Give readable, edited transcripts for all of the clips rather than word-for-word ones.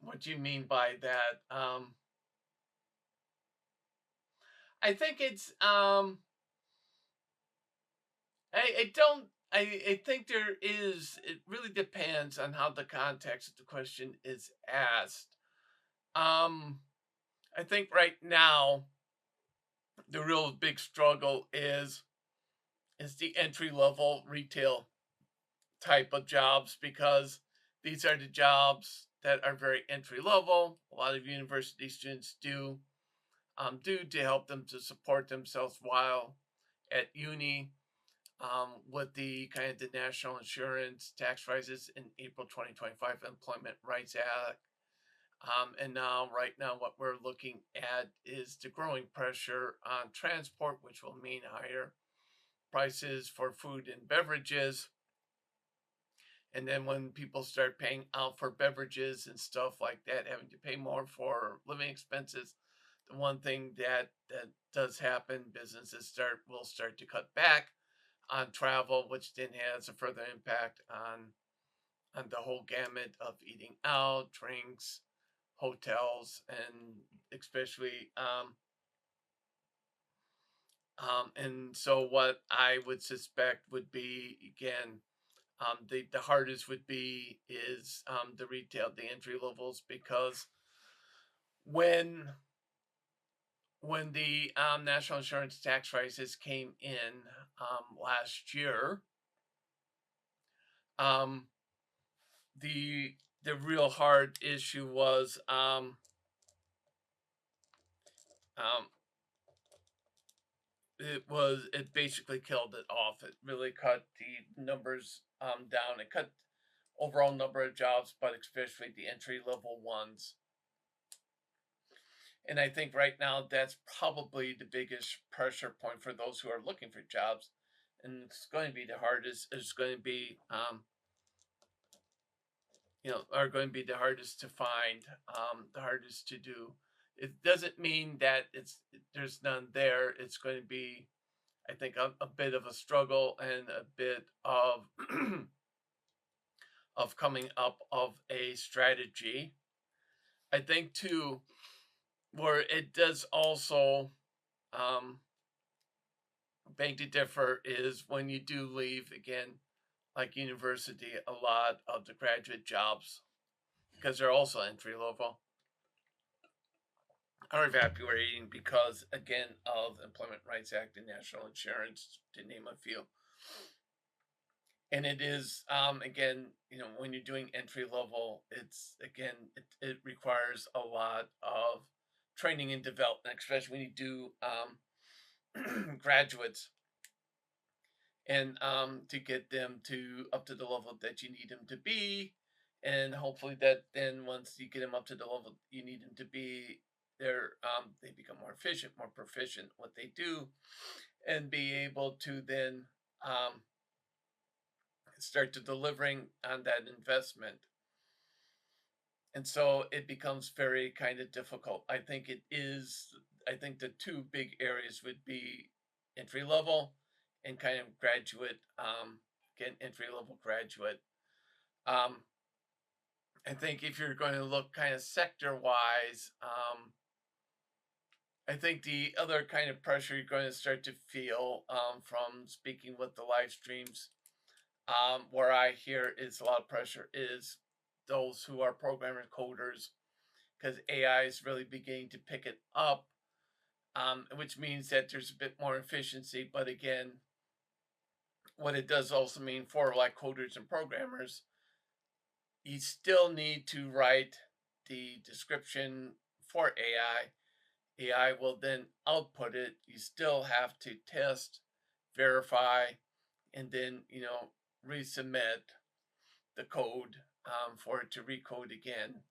what do you mean by that? I think it's I don't I think there is, it really depends on how the context of the question is asked. Um I think right now the real big struggle is the entry level retail type of jobs, because these are the jobs that are very entry level. A lot of university students do to help them to support themselves while at uni. With the kind of the national insurance tax rises in April 2025 Employment Rights Act. And now, right now, what we're looking at is the growing pressure on transport, which will mean higher prices for food and beverages. And then when people start paying out for beverages and stuff like that, having to pay more for living expenses, the one thing that does happen, businesses will start to cut back on travel, which then has a further impact on the whole gamut of eating out, drinks, hotels, and especially and so what I would suspect would be, again, the hardest would be is the retail, the entry levels, because when when the national insurance tax rises came in last year, um, the real hard issue was um, it basically killed it off. It really cut the numbers down. It cut overall number of jobs, but especially the entry level ones. And I think right now that's probably the biggest pressure point for those who are looking for jobs. And it's going to be the hardest. It's going to be, are going to be the hardest to find, the hardest to do. It doesn't mean that there's none there. It's going to be, I think, a bit of a struggle and a bit of of coming up of a strategy. I think too, where it does also um, beg to differ is when you do leave, again, like university, a lot of the graduate jobs, because they're also entry level, are evaporating because, again, of Employment Rights Act and national insurance, to name a few. And it is, again, when you're doing entry level, it's, again, it requires a lot of training and development, especially when you do graduates, and to get them to up to the level that you need them to be. And hopefully that then once you get them up to the level you need them to be, they become more efficient, more proficient what they do, and be able to then start to delivering on that investment. And so it becomes very kind of difficult. I think the two big areas would be entry level and kind of graduate, again, entry level graduate. Um, I think if you're going to look kind of sector wise, I think the other kind of pressure you're going to start to feel from speaking with the live streams, where I hear is a lot of pressure, is those who are programmer coders, because AI is really beginning to pick it up, which means that there's a bit more efficiency. But again, what it does also mean for like coders and programmers, you still need to write the description for AI. AI will then output it. You still have to test, verify, and then resubmit the code for it to recode again,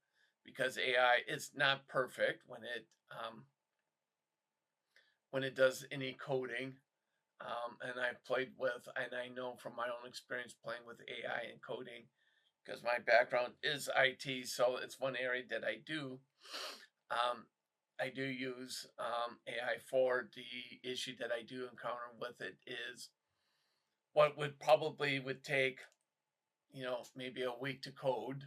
because AI is not perfect when it does any coding. And I've played with, and I know from my own experience playing with AI and coding, because my background is IT, so it's one area that I do. Um, I do use AI for the issue that I do encounter with it is what would take maybe a week to code.